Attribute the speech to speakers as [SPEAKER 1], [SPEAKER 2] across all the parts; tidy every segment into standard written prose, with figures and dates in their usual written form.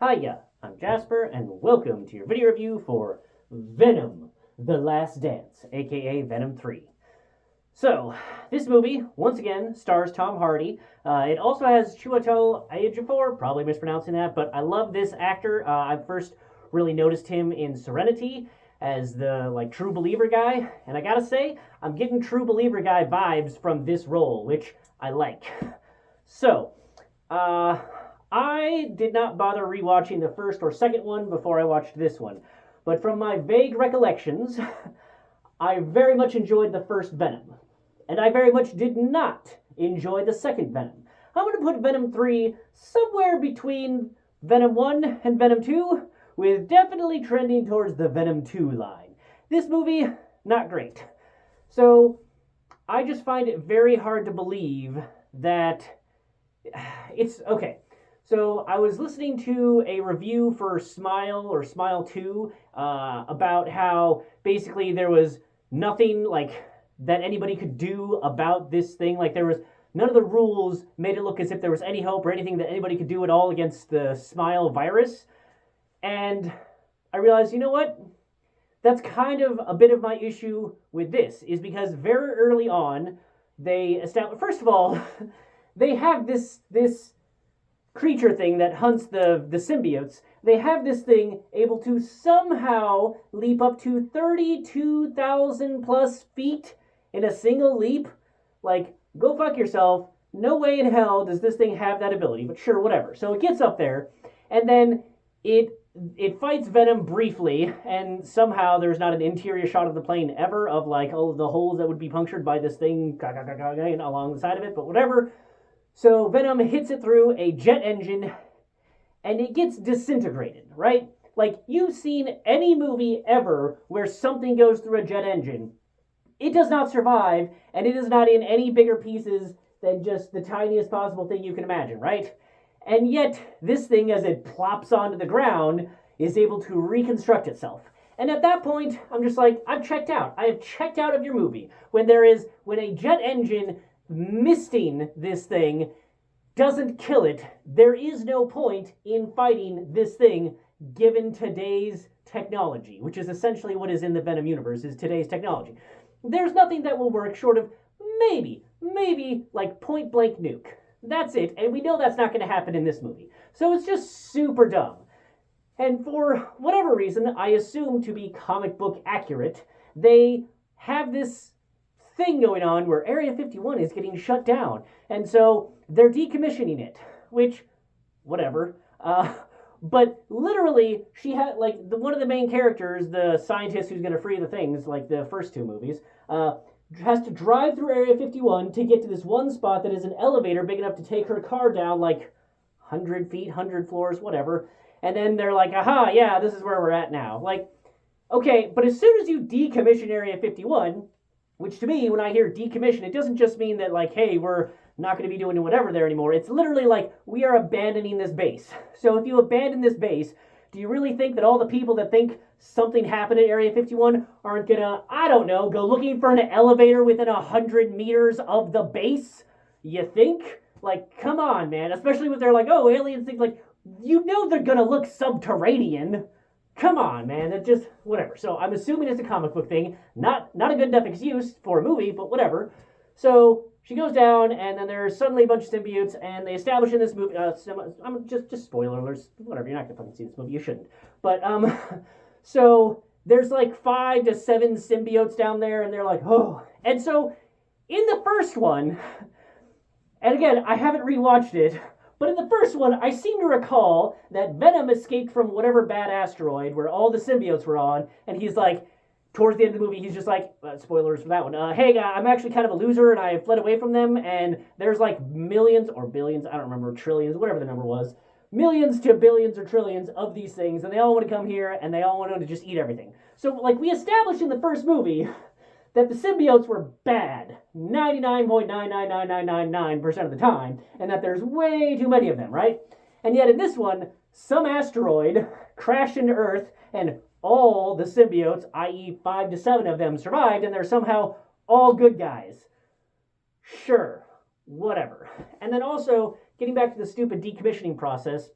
[SPEAKER 1] Hiya, I'm Jasper, and welcome to your video review for Venom, The Last Dance, aka Venom 3. So, this movie, once again, stars Tom Hardy. It also has Chiwetel Ejiofor, probably mispronouncing that, but I love this actor. I first really noticed him in Serenity as the, True Believer guy, and I gotta say, I'm getting True Believer guy vibes from this role, which I like. So, I did not bother rewatching the first or second one before I watched this one, but from my vague recollections, I very much enjoyed the first Venom, and I very much did not enjoy the second Venom. I'm going to put Venom 3 somewhere between Venom 1 and Venom 2, with definitely trending towards the Venom 2 line. This movie, not great. So, I just find it very hard to believe that it's okay. So I was listening to a review for Smile or Smile 2 about how basically there was nothing that anybody could do about this thing. Like there was none of the rules made it look as if there was any hope or anything that anybody could do at all against the Smile virus. And I realized, you know what? That's kind of a bit of my issue with this, is because very early on they established. First of all, they have this creature thing that hunts the symbiotes. They have this thing able to somehow leap up to 32,000 plus feet in a single leap. Like, go fuck yourself. No way in hell does this thing have that ability, but sure, whatever. So it gets up there, and then it fights Venom briefly, and somehow there's not an interior shot of the plane ever of the holes that would be punctured by this thing along the side of it, but whatever. So Venom hits it through a jet engine, and it gets disintegrated, right? Like, you've seen any movie ever where something goes through a jet engine. It does not survive, and it is not in any bigger pieces than just the tiniest possible thing you can imagine, right? And yet, this thing, as it plops onto the ground, is able to reconstruct itself. And at that point, I'm just like, I've checked out. I have checked out of your movie. When a jet engine misting this thing doesn't kill it, there is no point in fighting this thing given today's technology, which is essentially what is in the Venom universe, is today's technology. There's nothing that will work short of maybe like point blank nuke. That's it, and we know that's not going to happen in this movie. So it's just super dumb. And for whatever reason, I assume to be comic book accurate, they have this thing going on where Area 51 is getting shut down. And so they're decommissioning it, which, whatever. But literally, she had, one of the main characters, the scientist who's going to free the things, like the first two movies, has to drive through Area 51 to get to this one spot that is an elevator big enough to take her car down, 100 feet, 100 floors, whatever. And then they're like, aha, yeah, this is where we're at now. Okay, but as soon as you decommission Area 51, which to me, when I hear decommission, it doesn't just mean that, hey, we're not going to be doing whatever there anymore. It's literally we are abandoning this base. So if you abandon this base, do you really think that all the people that think something happened at Area 51 aren't going to, I don't know, go looking for an elevator within 100 meters of the base? You think? Come on, man. Especially when they're oh, aliens think, you know they're going to look subterranean. Come on, man. It's just whatever. So I'm assuming it's a comic book thing. Not a good enough excuse for a movie, but whatever. So she goes down, and then there's suddenly a bunch of symbiotes, and they establish in this movie. I'm just spoiler alerts. Whatever. You're not gonna fucking see this movie. You shouldn't. But so there's 5 to 7 symbiotes down there, and they're oh. And so in the first one, and again, I haven't rewatched it. But in the first one, I seem to recall that Venom escaped from whatever bad asteroid where all the symbiotes were on, and he's towards the end of the movie, he's just spoilers for that one, hey, I'm actually kind of a loser, and I fled away from them, and there's millions or billions, I don't remember, trillions, whatever the number was, millions to billions or trillions of these things, and they all want to come here, and they all want to just eat everything. So, we established in the first movie that the symbiotes were bad 99.99999% of the time, and that there's way too many of them, right? And yet in this one, some asteroid crashed into Earth, and all the symbiotes, i.e. 5 to 7 of them, survived, and they're somehow all good guys. Sure, whatever. And then also, getting back to the stupid decommissioning process,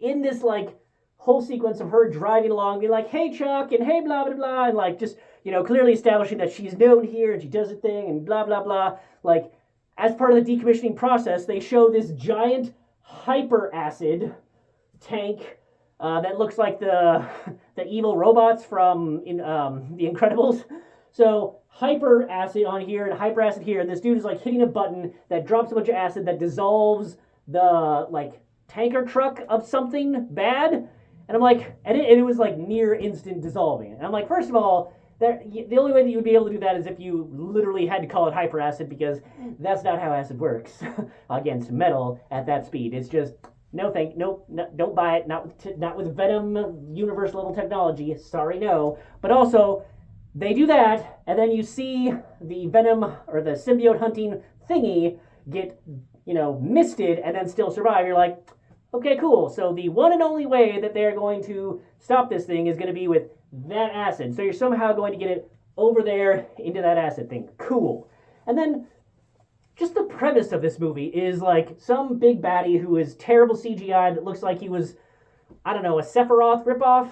[SPEAKER 1] in this like whole sequence of her driving along, being like, "Hey Chuck," and "Hey blah blah blah," and like just clearly establishing that she's known here and she does a thing and blah blah blah. Like as part of the decommissioning process, they show this giant hyper acid tank that looks like the evil robots from The Incredibles. So hyper acid on here and hyper acid here, and this dude is like hitting a button that drops a bunch of acid that dissolves the like tanker truck of something bad. And I'm like, and it was like near instant dissolving. And I'm like, first of all, the only way that you would be able to do that is if you literally had to call it hyper acid, because that's not how acid works against metal at that speed. It's just no, don't buy it. Not with Venom universe level technology. Sorry, no. But also, they do that, and then you see the Venom or the symbiote hunting thingy get, misted and then still survive. You're like, okay, cool. So the one and only way that they're going to stop this thing is going to be with that acid. So you're somehow going to get it over there into that acid thing. Cool. And then just the premise of this movie is like some big baddie who is terrible CGI that looks like he was, I don't know, a Sephiroth ripoff,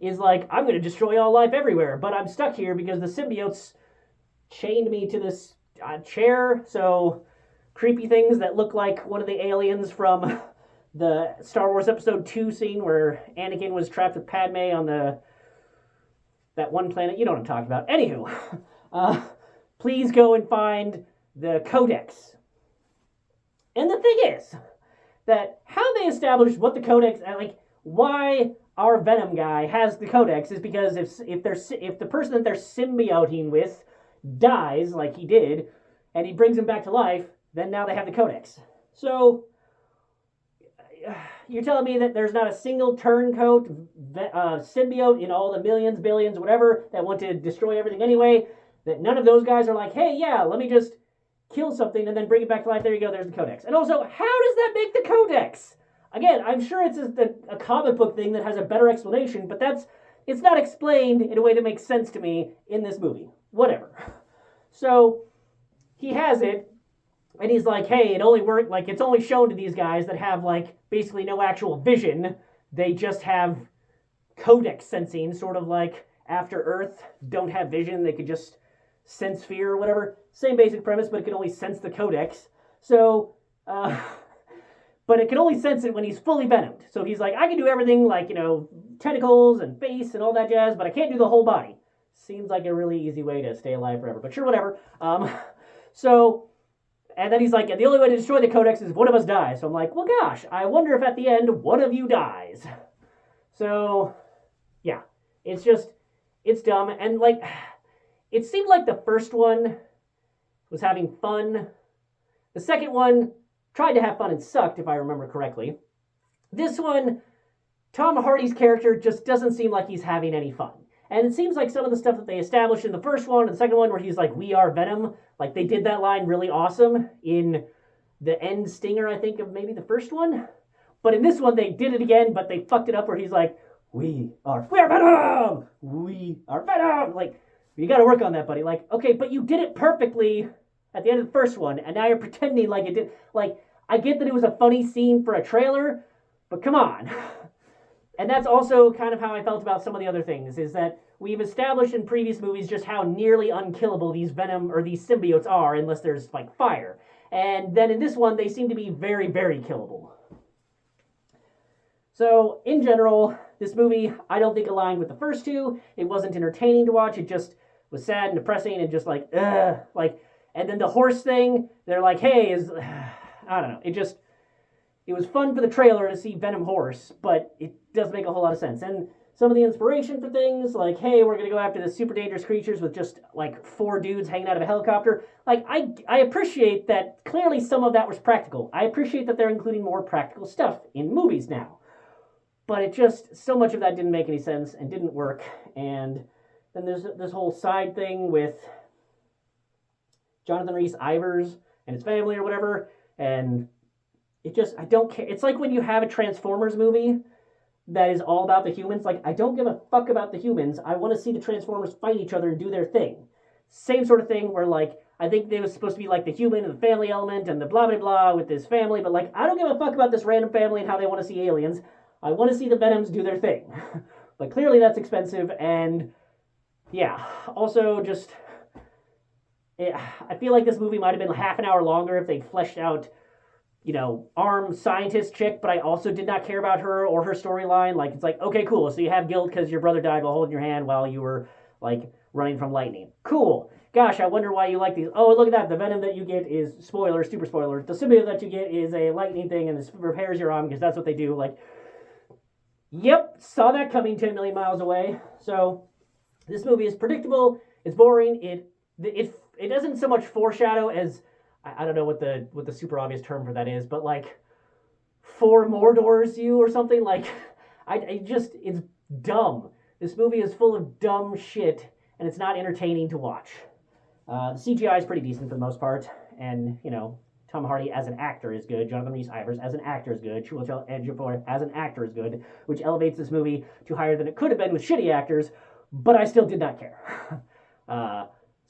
[SPEAKER 1] is like, I'm going to destroy all life everywhere, but I'm stuck here because the symbiotes chained me to this chair. So creepy things that look like one of the aliens from the Star Wars Episode 2 scene where Anakin was trapped with Padme on that one planet. You know what I'm talking about. Anywho, please go and find the Codex. And the thing is that how they established what the Codex, like why our Venom guy has the Codex, is because if the person that they're symbioting with dies like he did, and he brings him back to life, then now they have the Codex. So you're telling me that there's not a single turncoat symbiote in all the millions, billions, whatever, that want to destroy everything anyway, that none of those guys are like, hey, yeah, let me just kill something and then bring it back to life. There you go, there's the Codex. And also, how does that make the Codex? Again, I'm sure it's a comic book thing that has a better explanation, but it's not explained in a way that makes sense to me in this movie. Whatever. So he has it, and he's like, hey, it only worked, like, it's only shown to these guys that have, like, basically no actual vision. They just have Codex sensing, sort of like After Earth don't have vision. They could just sense fear or whatever. Same basic premise, but it can only sense the Codex. So, but it can only sense it when he's fully venomed. So he's like, I can do everything, like, tentacles and face and all that jazz, but I can't do the whole body. Seems like a really easy way to stay alive forever, but sure, whatever. So, and then he's like, the only way to destroy the Codex is if one of us dies. So I'm like, well, gosh, I wonder if at the end one of you dies. So, yeah, it's dumb. And, like, it seemed like the first one was having fun. The second one tried to have fun and sucked, if I remember correctly. This one, Tom Hardy's character just doesn't seem like he's having any fun. And it seems like some of the stuff that they established in the first one and the second one, where he's like, we are Venom, like they did that line really awesome in the end stinger, I think, of maybe the first one. But in this one, they did it again, but they fucked it up where he's like, we are Venom! We are Venom! Like, you gotta work on that, buddy. Like, okay, but you did it perfectly at the end of the first one, and now you're pretending like it did. Like, I get that it was a funny scene for a trailer, but come on. And that's also kind of how I felt about some of the other things, is that we've established in previous movies just how nearly unkillable these Venom, or these symbiotes are, unless there's, like, fire. And then in this one, they seem to be very, very killable. So, in general, this movie, I don't think aligned with the first two. It wasn't entertaining to watch. It just was sad and depressing and just like, ugh. Like, and then the horse thing, they're like, hey, I don't know. It was fun for the trailer to see Venom horse, but it doesn't make a whole lot of sense. And some of the inspiration for things, like, hey, we're going to go after the super dangerous creatures with just, like, 4 dudes hanging out of a helicopter. Like, I appreciate that clearly some of that was practical. I appreciate that they're including more practical stuff in movies now. But it just, so much of that didn't make any sense and didn't work. And then there's this whole side thing with Jonathan Rhys-Ivers and his family or whatever. And it just, I don't care. It's like when you have a Transformers movie that is all about the humans. Like, I don't give a fuck about the humans. I want to see the Transformers fight each other and do their thing. Same sort of thing where, like, I think they was supposed to be like the human and the family element and the blah, blah, blah with this family. But, like, I don't give a fuck about this random family and how they want to see aliens. I want to see the Venoms do their thing. But clearly that's expensive, and yeah. Also, just I feel like this movie might have been half an hour longer if they fleshed out, armed scientist chick, but I also did not care about her or her storyline. Like, it's like, okay, cool. So you have guilt because your brother died while holding your hand while you were, like, running from lightning. Cool. Gosh, I wonder why you like these. Oh, look at that. The venom that you get is, spoiler, super spoiler. The symbiote that you get is a lightning thing, and this repairs your arm because that's what they do. Like, yep, saw that coming 10 million miles away. So, this movie is predictable. It's boring. It doesn't so much foreshadow as, I don't know what the super obvious term for that is, but like Mordors you or something. Like, it's dumb. This movie is full of dumb shit, and it's not entertaining to watch. The CGI is pretty decent for the most part, and Tom Hardy as an actor is good. Jonathan Rhys-Ivers as an actor is good. Chiwetel Ejiofor as an actor is good, which elevates this movie to higher than it could have been with shitty actors. But I still did not care.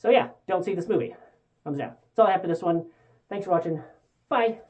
[SPEAKER 1] So yeah, don't see this movie. Thumbs down. That's all I have for this one. Thanks for watching. Bye.